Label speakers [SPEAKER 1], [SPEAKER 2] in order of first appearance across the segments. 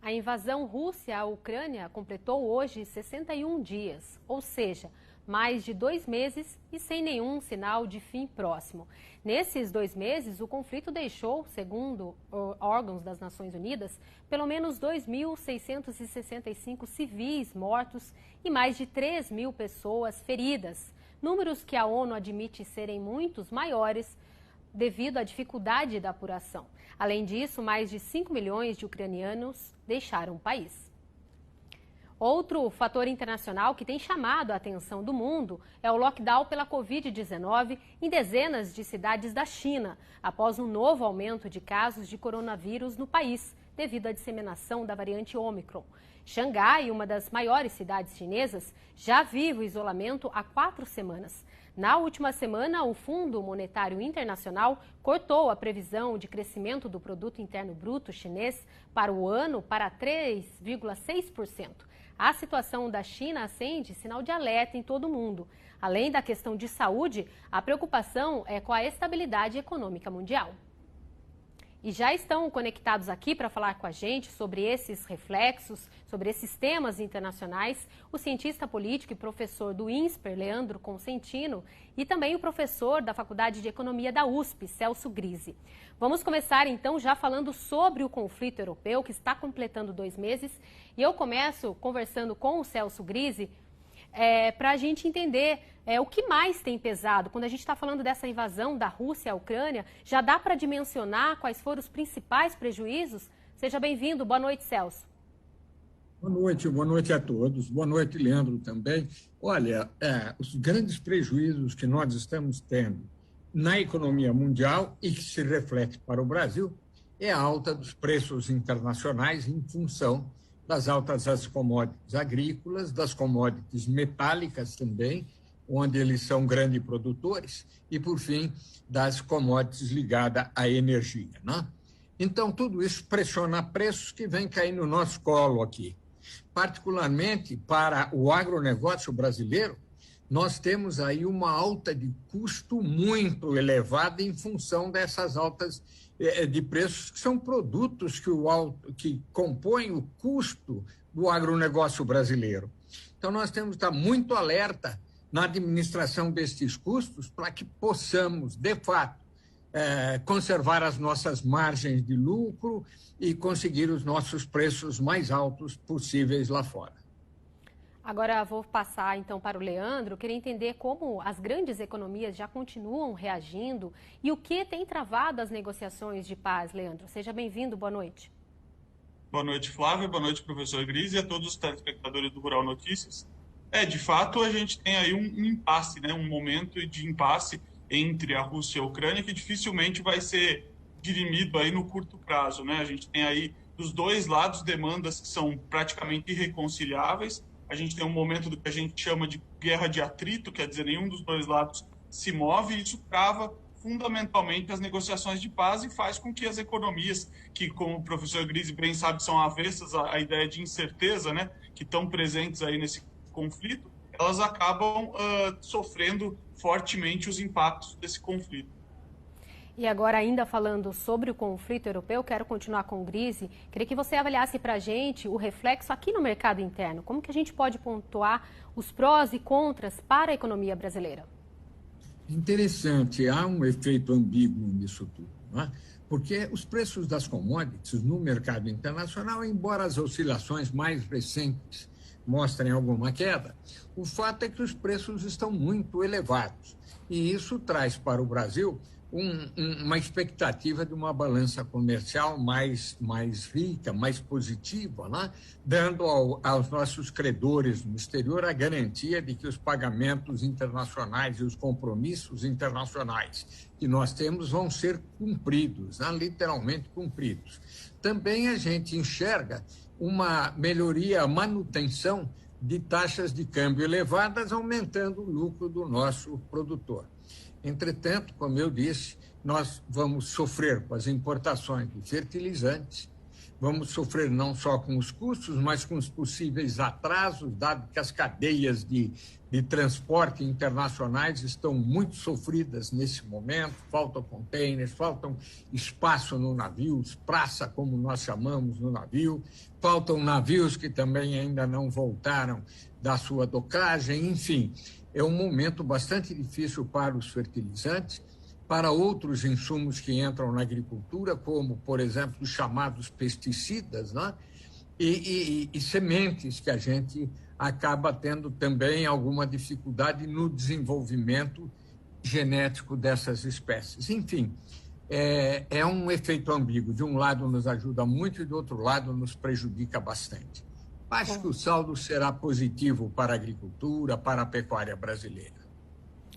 [SPEAKER 1] A invasão russa à Ucrânia completou hoje 61 dias, ou seja, mais de 2 meses e sem nenhum sinal de fim próximo. Nesses 2 meses, o conflito deixou, segundo órgãos das Nações Unidas, pelo menos 2.665 civis mortos e mais de 3.000 pessoas feridas, números que a ONU admite serem muitos maiores devido à dificuldade da apuração. Além disso, mais de 5 milhões de ucranianos deixaram o país. Outro fator internacional que tem chamado a atenção do mundo é o lockdown pela Covid-19 em dezenas de cidades da China, após um novo aumento de casos de coronavírus no país, devido à disseminação da variante Ômicron. Xangai, uma das maiores cidades chinesas, já vive o isolamento há 4 semanas. Na última semana, o Fundo Monetário Internacional cortou a previsão de crescimento do Produto Interno Bruto chinês para o ano para 3,6%. A situação da China acende sinal de alerta em todo o mundo. Além da questão de saúde, a preocupação é com a estabilidade econômica mundial. E já estão conectados aqui para falar com a gente sobre esses reflexos, sobre esses temas internacionais, o cientista político e professor do INSPER, Leandro Consentino, e também o professor da Faculdade de Economia da USP, Celso Grise. Vamos começar então já falando sobre o conflito europeu, que está completando 2 meses, e eu começo conversando com o Celso Grise, para a gente entender o que mais tem pesado. Quando a gente está falando dessa invasão da Rússia à Ucrânia, já dá para dimensionar quais foram os principais prejuízos? Seja bem-vindo. Boa noite, Celso.
[SPEAKER 2] Boa noite a todos. Boa noite, Leandro, também. Olha, os grandes prejuízos que nós estamos tendo na economia mundial e que se reflete para o Brasil é a alta dos preços internacionais em função das altas das commodities agrícolas, das commodities metálicas também, onde eles são grandes produtores, e, por fim, das commodities ligadas à energia, né? Então, tudo isso pressiona preços que vêm cair no nosso colo aqui. Particularmente para o agronegócio brasileiro, nós temos aí uma alta de custo muito elevada em função dessas altas de preços, que são produtos que compõem o custo do agronegócio brasileiro. Então, nós temos que estar muito alerta na administração destes custos para que possamos, de fato, conservar as nossas margens de lucro e conseguir os nossos preços mais altos possíveis lá fora.
[SPEAKER 1] Agora vou passar então para o Leandro. Queria entender como as grandes economias já continuam reagindo e o que tem travado as negociações de paz, Leandro. Seja bem-vindo, boa noite.
[SPEAKER 3] Boa noite, Flávia, boa noite, professor Grise, e a todos os telespectadores do Rural Notícias. De fato, a gente tem aí um impasse, né? Um momento de impasse entre a Rússia e a Ucrânia que dificilmente vai ser dirimido aí no curto prazo, né? A gente tem aí dos dois lados demandas que são praticamente irreconciliáveis. A gente tem um momento do que a gente chama de guerra de atrito, quer dizer, nenhum dos dois lados se move, e isso trava fundamentalmente as negociações de paz e faz com que as economias, que, como o professor Grise bem sabe, são avessas à ideia de incerteza, né, que estão presentes aí nesse conflito, elas acabam sofrendo fortemente os impactos desse conflito.
[SPEAKER 1] E agora, ainda falando sobre o conflito europeu, quero continuar com o Grise. Queria que você avaliasse para a gente o reflexo aqui no mercado interno. Como que a gente pode pontuar os prós e contras para a economia brasileira?
[SPEAKER 2] Interessante, há um efeito ambíguo nisso tudo, não é? Porque os preços das commodities no mercado internacional, embora as oscilações mais recentes mostrem alguma queda, o fato é que os preços estão muito elevados. E isso traz para o Brasil uma expectativa de uma balança comercial mais rica, mais positiva, né? Dando aos nossos credores no exterior a garantia de que os pagamentos internacionais e os compromissos internacionais que nós temos vão ser cumpridos, né? Literalmente cumpridos. Também a gente enxerga uma melhoria, manutenção de taxas de câmbio elevadas, aumentando o lucro do nosso produtor. Entretanto, como eu disse, nós vamos sofrer com as importações de fertilizantes, Vamos sofrer não só com os custos, mas com os possíveis atrasos, dado que as cadeias de transporte internacionais estão muito sofridas nesse momento. Faltam containers, faltam espaço no navio, praça, como nós chamamos no navio, faltam navios que também ainda não voltaram da sua docagem. Enfim, é um momento bastante difícil para os fertilizantes, para outros insumos que entram na agricultura, como, por exemplo, os chamados pesticidas, né? e sementes, que a gente acaba tendo também alguma dificuldade no desenvolvimento genético dessas espécies. Enfim, é um efeito ambíguo. De um lado nos ajuda muito e do outro lado nos prejudica bastante. Acho que o saldo será positivo para a agricultura, para a pecuária brasileira.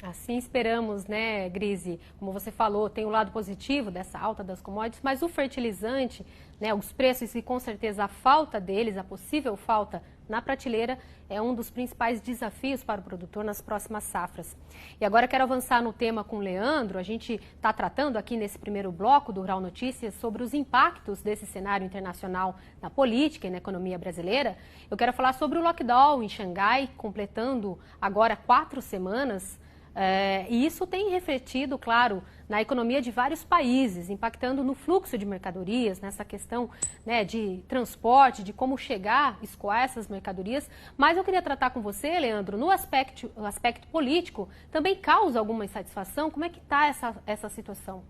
[SPEAKER 1] Assim esperamos, né, Grise? Como você falou, tem o lado positivo dessa alta das commodities, mas o fertilizante, né, os preços e com certeza a falta deles, a possível falta na prateleira, é um dos principais desafios para o produtor nas próximas safras. E agora quero avançar no tema com o Leandro. A gente está tratando aqui nesse primeiro bloco do Rural Notícias sobre os impactos desse cenário internacional na política e na economia brasileira. Eu quero falar sobre o lockdown em Xangai, completando agora 4 semanas. E isso tem refletido, claro, na economia de vários países, impactando no fluxo de mercadorias, nessa questão, né, de transporte, de como chegar, escoar essas mercadorias. Mas eu queria tratar com você, Leandro, no aspecto político, também causa alguma insatisfação? Como é que está essa situação?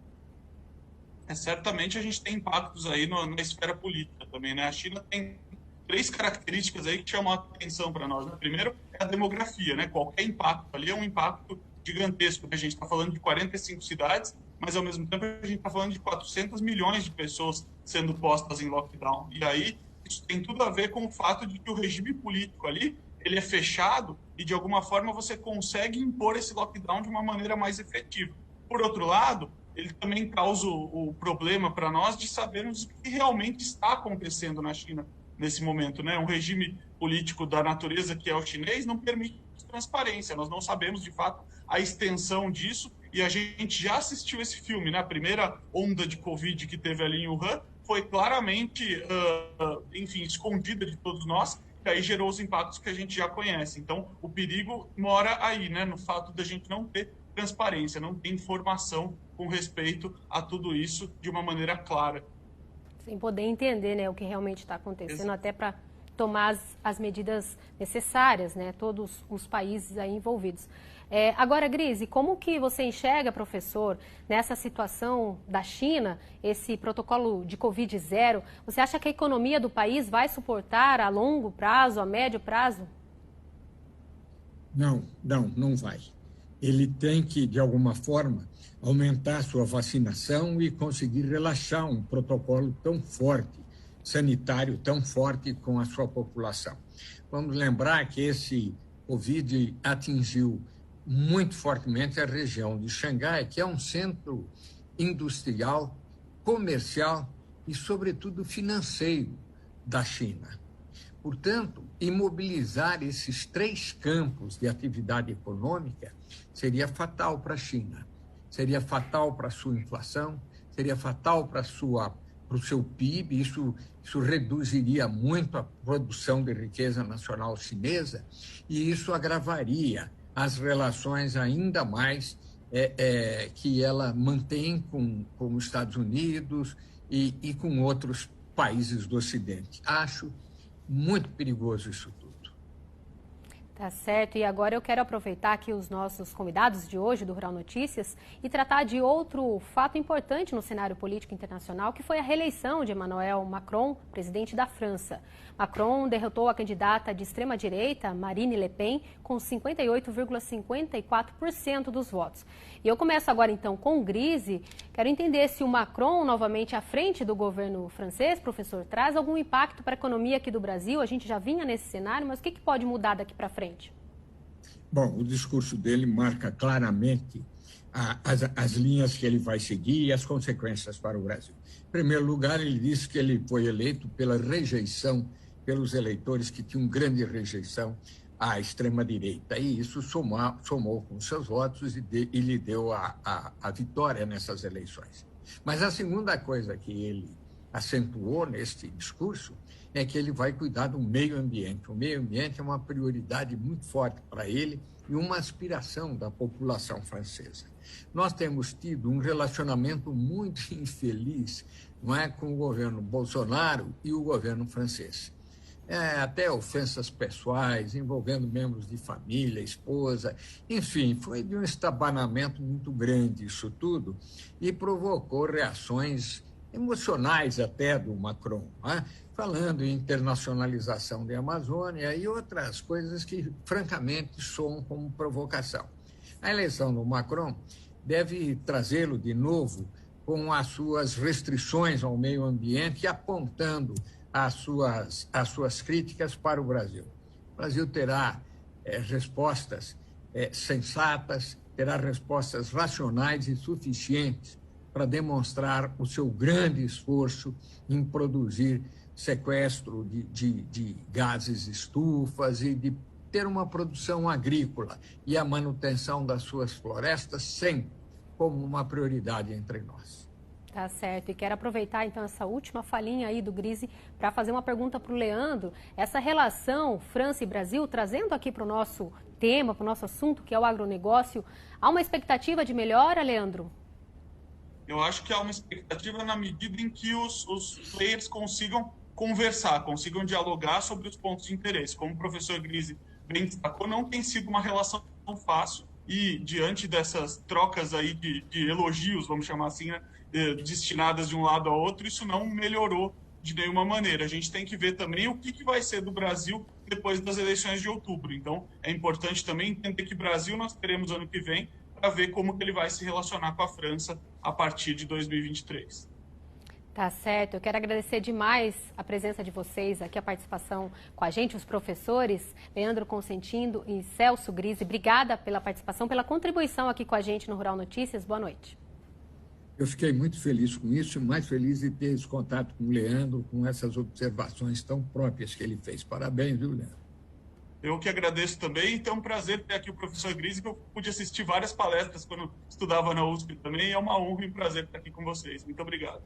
[SPEAKER 3] Certamente a gente tem impactos aí na esfera política também, né? A China tem 3 características aí que chamam a atenção para nós, né? Primeiro é a demografia, né? Qualquer impacto ali é um impacto gigantesco, né? A gente está falando de 45 cidades, mas ao mesmo tempo a gente está falando de 400 milhões de pessoas sendo postas em lockdown. E aí isso tem tudo a ver com o fato de que o regime político ali, ele é fechado e de alguma forma você consegue impor esse lockdown de uma maneira mais efetiva. Por outro lado, ele também causa o problema para nós de sabermos o que realmente está acontecendo na China nesse momento, né? Um regime político da natureza que é o chinês não permite transparência. Nós não sabemos, de fato, a extensão disso, e a gente já assistiu esse filme, né? A primeira onda de Covid que teve ali em Wuhan foi claramente, enfim, escondida de todos nós, e aí gerou os impactos que a gente já conhece. Então, o perigo mora aí, né? No fato da gente não ter transparência, não ter informação com respeito a tudo isso de uma maneira clara.
[SPEAKER 1] Sem poder entender, né, o que realmente está acontecendo, até para tomar as medidas necessárias, né, todos os países aí envolvidos. Agora, Grise, como que você enxerga, professor, nessa situação da China, esse protocolo de Covid-0? Você acha que a economia do país vai suportar a longo prazo, a médio prazo?
[SPEAKER 2] Não vai. Ele tem que, de alguma forma, aumentar sua vacinação e conseguir relaxar um protocolo tão forte, sanitário tão forte com a sua população. Vamos lembrar que esse Covid atingiu muito fortemente a região de Xangai, que é um centro industrial, comercial e, sobretudo, financeiro da China. Portanto, imobilizar esses 3 campos de atividade econômica seria fatal para a China, seria fatal para a sua inflação, seria fatal para o seu PIB, isso reduziria muito a produção de riqueza nacional chinesa e isso agravaria as relações ainda mais que ela mantém com os Estados Unidos e com outros países do Ocidente. Acho muito perigoso isso tudo.
[SPEAKER 1] Tá certo, e agora eu quero aproveitar aqui os nossos convidados de hoje do Rural Notícias e tratar de outro fato importante no cenário político internacional, que foi a reeleição de Emmanuel Macron, presidente da França. Macron derrotou a candidata de extrema-direita, Marine Le Pen, com 58,54% dos votos. E eu começo agora então com o Grise. Quero entender se o Macron, novamente à frente do governo francês, professor, traz algum impacto para a economia aqui do Brasil. A gente já vinha nesse cenário, mas o que pode mudar daqui para frente?
[SPEAKER 2] Bom, o discurso dele marca claramente as linhas que ele vai seguir e as consequências para o Brasil. Em primeiro lugar, ele disse que ele foi eleito pela rejeição, pelos eleitores que tinham grande rejeição à extrema-direita. E isso somou com seus votos e lhe deu a vitória nessas eleições. Mas a segunda coisa que ele acentuou neste discurso, é que ele vai cuidar do meio ambiente. O meio ambiente é uma prioridade muito forte para ele e uma aspiração da população francesa. Nós temos tido um relacionamento muito infeliz, não é, com o governo Bolsonaro e o governo francês. Até ofensas pessoais, envolvendo membros de família, esposa, enfim, foi de um estabanamento muito grande isso tudo e provocou reações emocionais até do Macron, né? Falando em internacionalização da Amazônia e outras coisas que, francamente, soam como provocação. A eleição do Macron deve trazê-lo de novo com as suas restrições ao meio ambiente e apontando as suas críticas para o Brasil. O Brasil terá respostas sensatas, terá respostas racionais e suficientes para demonstrar o seu grande esforço em produzir sequestro de gases estufas e de ter uma produção agrícola e a manutenção das suas florestas sempre como uma prioridade entre nós.
[SPEAKER 1] Tá certo. E quero aproveitar, então, essa última falinha aí do Grise para fazer uma pergunta para o Leandro. Essa relação França e Brasil, trazendo aqui para o nosso tema, para o nosso assunto, que é o agronegócio, há uma expectativa de melhora, Leandro?
[SPEAKER 3] Eu acho que há uma expectativa na medida em que os players consigam conversar, consigam dialogar sobre os pontos de interesse. Como o professor Grise bem destacou, não tem sido uma relação tão fácil e, diante dessas trocas aí de elogios, vamos chamar assim, né, destinadas de um lado ao outro, isso não melhorou de nenhuma maneira. A gente tem que ver também o que vai ser do Brasil depois das eleições de outubro. Então, é importante também entender que Brasil nós teremos ano que vem para ver como que ele vai se relacionar com a França a partir de 2023.
[SPEAKER 1] Tá certo. Eu quero agradecer demais a presença de vocês aqui, a participação com a gente, os professores, Leandro Consentino e Celso Grise. Obrigada pela participação, pela contribuição aqui com a gente no Rural Notícias. Boa noite.
[SPEAKER 2] Eu fiquei muito feliz com isso e mais feliz de ter esse contato com o Leandro, com essas observações tão próprias que ele fez. Parabéns, viu, Leandro?
[SPEAKER 3] Eu que agradeço também, então é um prazer ter aqui o professor Grise, que eu pude assistir várias palestras quando estudava na USP também, e é uma honra e um prazer estar aqui com vocês. Muito obrigado.